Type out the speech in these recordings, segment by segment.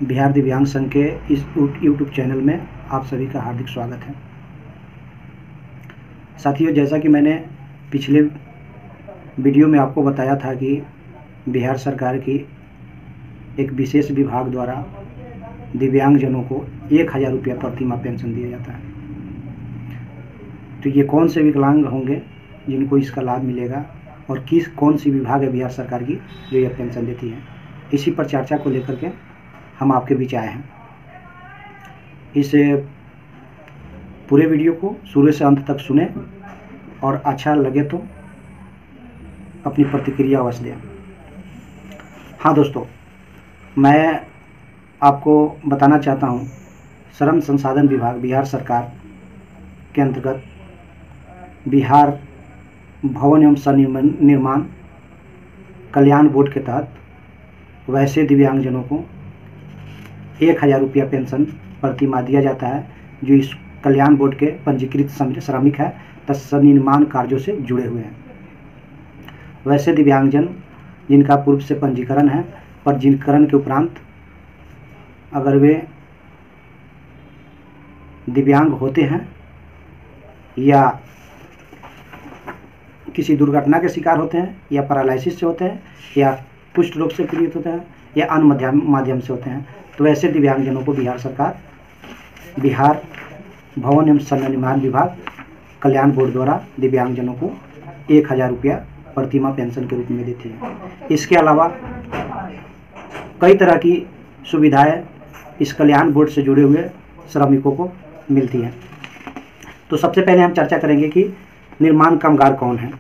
बिहार दिव्यांग संघ के इस यूट्यूब चैनल में आप सभी का हार्दिक स्वागत है। साथियों, जैसा कि मैंने पिछले वीडियो में आपको बताया था कि बिहार सरकार की एक विशेष विभाग द्वारा दिव्यांगजनों को 1000 रुपया प्रति माह पेंशन दिया जाता है। तो ये कौन से विकलांग होंगे जिनको इसका लाभ मिलेगा और कौन सी विभाग है बिहार सरकार की जो यह पेंशन देती है, इसी पर चर्चा को लेकर के हम आपके बीच आए हैं। इस पूरे वीडियो को शुरू से अंत तक सुने और अच्छा लगे तो अपनी प्रतिक्रिया अवश्य दें। हाँ दोस्तों, मैं आपको बताना चाहता हूँ, श्रम संसाधन विभाग बिहार सरकार के अंतर्गत बिहार भवन एवं सन्निर्माण कल्याण बोर्ड के तहत वैसे दिव्यांगजनों को 1000 रुपया पेंशन प्रति माह दिया जाता है जो इस कल्याण बोर्ड के पंजीकृत श्रमिक है तथा सन्निर्माण कार्यों से जुड़े हुए हैं। वैसे दिव्यांगजन जिनका पूर्व से पंजीकरण है, पंजीकरण के उपरांत अगर वे दिव्यांग होते हैं या किसी दुर्घटना के शिकार होते हैं या पैरालिसिस से होते हैं या कुष्ठ रोग से पीड़ित होते हैं या अन्य माध्यम से होते हैं, तो ऐसे दिव्यांगजनों को बिहार सरकार बिहार भवन एवं सन्निर्माण विभाग कल्याण बोर्ड द्वारा दिव्यांगजनों को 1000 रुपया प्रति माह पेंशन के रूप में देती है। इसके अलावा कई तरह की सुविधाएं इस कल्याण बोर्ड से जुड़े हुए श्रमिकों को मिलती हैं। तो सबसे पहले हम चर्चा करेंगे कि निर्माण कामगार कौन है।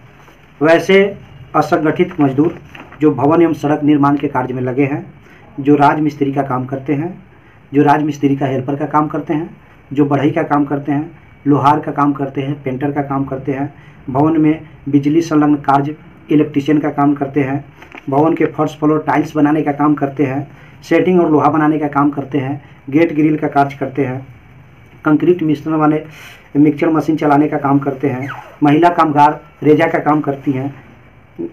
वैसे असंगठित मजदूर जो भवन एवं सड़क निर्माण के कार्य में लगे हैं, जो राजमिस्त्री का काम करते हैं, जो राजमिस्त्री का हेल्पर का काम करते हैं, जो बढ़ई का काम करते हैं, लोहार का काम करते हैं, पेंटर का काम करते हैं, भवन में बिजली संलग्न कार्य इलेक्ट्रीशियन का काम करते हैं, भवन के फर्स्ट फ्लोर टाइल्स बनाने का काम करते हैं, सेटिंग और लोहा बनाने का काम करते हैं, गेट ग्रिल का कार्य करते हैं, कंक्रीट मिश्रण वाले मिक्सचर मशीन चलाने का काम करते हैं, महिला कामगार रेजा का काम करती हैं,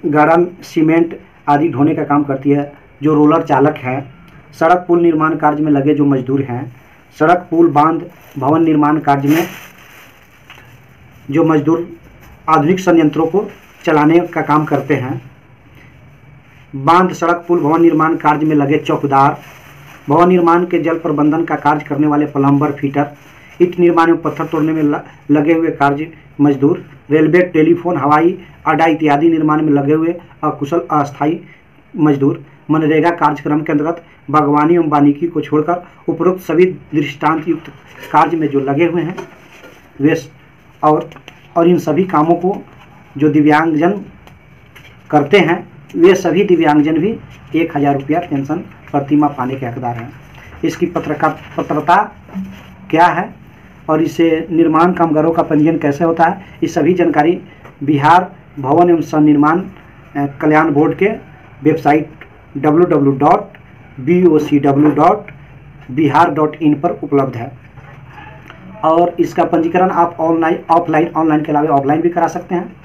गारा सीमेंट आदि ढोने का काम करती है, जो रोलर चालक हैं, सड़क पुल निर्माण कार्य में लगे जो मजदूर हैं, सड़क पुल बांध भवन निर्माण कार्य में जो मजदूर आधुनिक संयंत्रों को चलाने का काम करते हैं, बांध सड़क पुल भवन निर्माण कार्य में लगे चौकीदार, भवन निर्माण के जल प्रबंधन का कार्य करने वाले प्लम्बर, फीटर, ईंट निर्माण में पत्थर तोड़ने में लगे हुए कार्य मजदूर, रेलवे, टेलीफोन, हवाई अड्डा इत्यादि निर्माण में लगे हुए अकुशल अस्थायी मजदूर, मनरेगा कार्यक्रम के अंतर्गत बागवानी एवं वानिकी को छोड़कर उपरोक्त सभी दृष्टांत युक्त कार्य में जो लगे हुए हैं वे और इन सभी कामों को जो दिव्यांगजन करते हैं वे सभी दिव्यांगजन भी 1000 रुपया पेंशन प्रति माह पाने के हकदार हैं। इसकी पात्रता क्या है और इसे निर्माण कामगारों का पंजीयन कैसे होता है, ये सभी जानकारी बिहार भवन एवं सन्निर्माण कल्याण बोर्ड के वेबसाइट www.bocw.bihar.in पर उपलब्ध है। और इसका पंजीकरण आप ऑनलाइन के अलावा ऑफलाइन भी करा सकते हैं।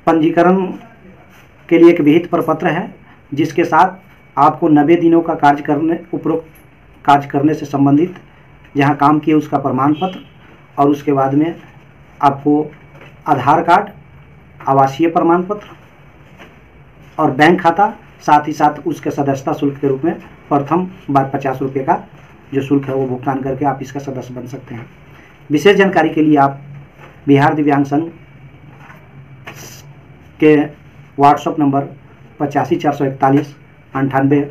पंजीकरण के लिए एक विहित प्रपत्र है जिसके साथ आपको 90 दिनों का उपरोक्त कार्य करने से संबंधित जहां काम किए उसका प्रमाण पत्र और उसके बाद में आपको आधार कार्ड, आवासीय प्रमाण पत्र और बैंक खाता, साथ ही साथ उसके सदस्यता शुल्क के रूप में प्रथम बार 50 रुपये का जो शुल्क है वो भुगतान करके आप इसका सदस्य बन सकते हैं। विशेष जानकारी के लिए आप बिहार दिव्यांग संघ के व्हाट्सएप नंबर 85 441 98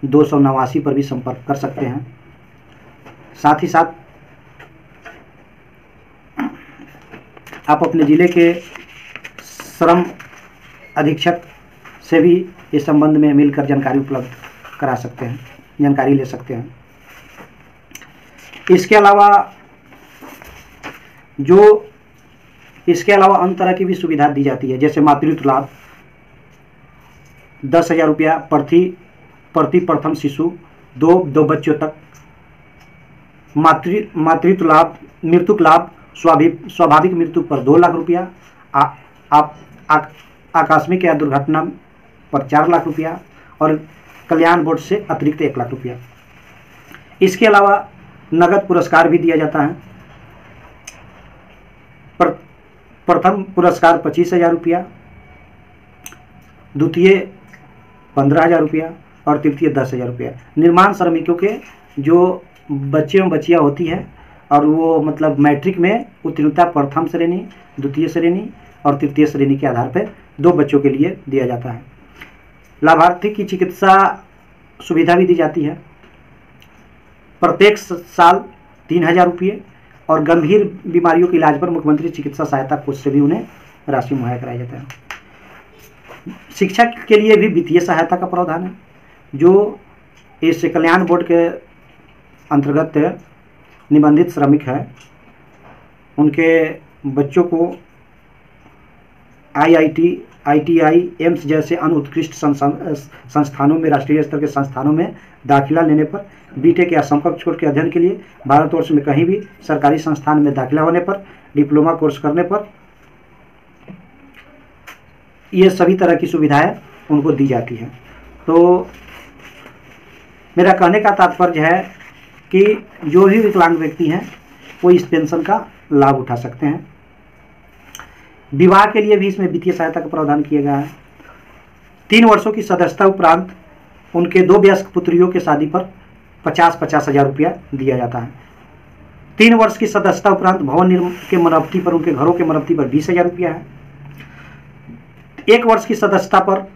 289 पर भी संपर्क कर सकते हैं। साथ ही साथ आप अपने ज़िले के श्रम अधीक्षक से भी इस संबंध में मिलकर जानकारी उपलब्ध करा सकते हैं, जानकारी ले सकते हैं। इसके अलावा अन्य तरह की भी सुविधा दी जाती है, जैसे मातृत्व लाभ 10,000 रुपया प्रति प्रथम शिशु, दो बच्चों तक, मातृत्व लाभ, मृत्यु लाभ, स्वाभाविक मृत्यु पर 2 लाख रुपया, आकस्मिक या दुर्घटना पर 4 लाख रुपया और कल्याण बोर्ड से अतिरिक्त 1 लाख रुपया। इसके अलावा नगद पुरस्कार भी दिया जाता है। प्रथम पुरस्कार 25,000 रुपया, द्वितीय 15,000 रुपया और तृतीय 10,000 रुपया। निर्माण श्रमिकों के जो बच्चे एवं बच्चियाँ होती हैं और वो मतलब मैट्रिक में उत्तीर्णता प्रथम श्रेणी, द्वितीय श्रेणी और तृतीय श्रेणी के आधार पर 2 बच्चों के लिए दिया जाता है। लाभार्थी की चिकित्सा सुविधा भी दी जाती है। प्रत्येक साल 3,000 रुपये और गंभीर बीमारियों के इलाज पर मुख्यमंत्री चिकित्सा सहायता कोष से भी उन्हें राशि मुहैया कराया जाता है। शिक्षा के लिए भी वित्तीय सहायता का प्रावधान है, जो इस कल्याण बोर्ड के अंतर्गत निबंधित श्रमिक हैं उनके बच्चों को IIT, ITI, एम्स जैसे अन्य उत्कृष्ट संस्थानों में, राष्ट्रीय स्तर के संस्थानों में दाखिला लेने पर, बीटेक या समकक्ष कोर्स के अध्ययन के लिए भारतवर्ष में कहीं भी सरकारी संस्थान में दाखिला होने पर, डिप्लोमा कोर्स करने पर ये सभी तरह की सुविधाएं उनको दी जाती हैं। तो मेरा कहने का तात्पर्य है कि जो भी विकलांग व्यक्ति हैं वो इस पेंशन का लाभ उठा सकते हैं। विवाह के लिए भी इसमें वित्तीय सहायता का प्रावधान किया गया है। 3 वर्षों की सदस्यता उपरांत उनके 2 वयस्क पुत्रियों के शादी पर 50-50 हज़ार रुपया दिया जाता है। 3 वर्ष की सदस्यता उपरांत भवन निर्माण के मरम्मती पर, उनके घरों के मरम्मती पर 20,000 रुपया है। 1 वर्ष की सदस्यता पर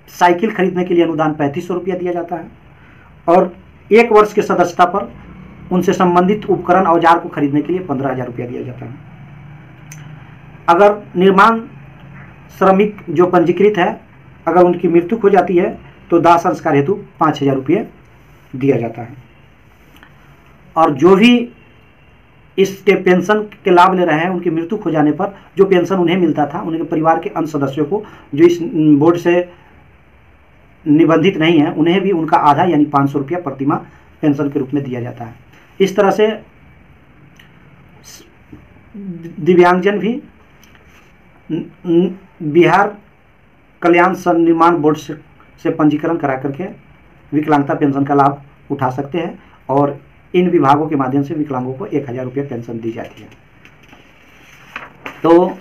साइकिल खरीदने के लिए अनुदान 3500 रुपया दिया जाता है और 1 वर्ष की सदस्यता पर उनसे संबंधित उपकरण औजार को खरीदने के लिए 15,000 रुपया दिया जाता है। अगर निर्माण श्रमिक जो पंजीकृत है, अगर उनकी मृत्यु हो जाती है तो दाह संस्कार हेतु 5,000 रुपये दिया जाता है। और जो भी इस पेंशन के लाभ ले रहे हैं, उनकी मृत्यु हो जाने पर जो पेंशन उन्हें मिलता था, उनके परिवार के अन्य सदस्यों को जो इस बोर्ड से निबंधित नहीं है, उन्हें भी उनका आधा यानी 500 रुपया प्रतिमाह पेंशन के रूप में दिया जाता है। इस तरह से दिव्यांगजन भी बिहार कल्याण निर्माण बोर्ड से पंजीकरण करा करके विकलांगता पेंशन का लाभ उठा सकते हैं और इन विभागों के माध्यम से विकलांगों को 1,000 रुपये पेंशन दी जाती है। तो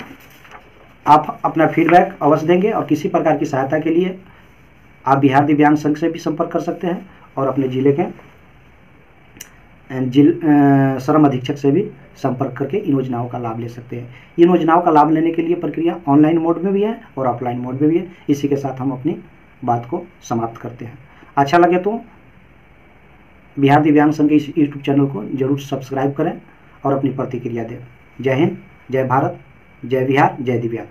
आप अपना फीडबैक अवश्य देंगे और किसी प्रकार की सहायता के लिए आप बिहार दिव्यांग संघ से भी संपर्क कर सकते हैं और अपने जिले के श्रम अधीक्षक से भी संपर्क करके इन योजनाओं का लाभ ले सकते हैं। इन योजनाओं का लाभ लेने के लिए प्रक्रिया ऑनलाइन मोड में भी है और ऑफलाइन मोड में भी है। इसी के साथ हम अपनी बात को समाप्त करते हैं। अच्छा लगे तो बिहार दिव्यांग संघ के इस यूट्यूब चैनल को जरूर सब्सक्राइब करें और अपनी प्रतिक्रिया दें। जय हिंद, जय भारत, जय बिहार, जय दिव्यांग।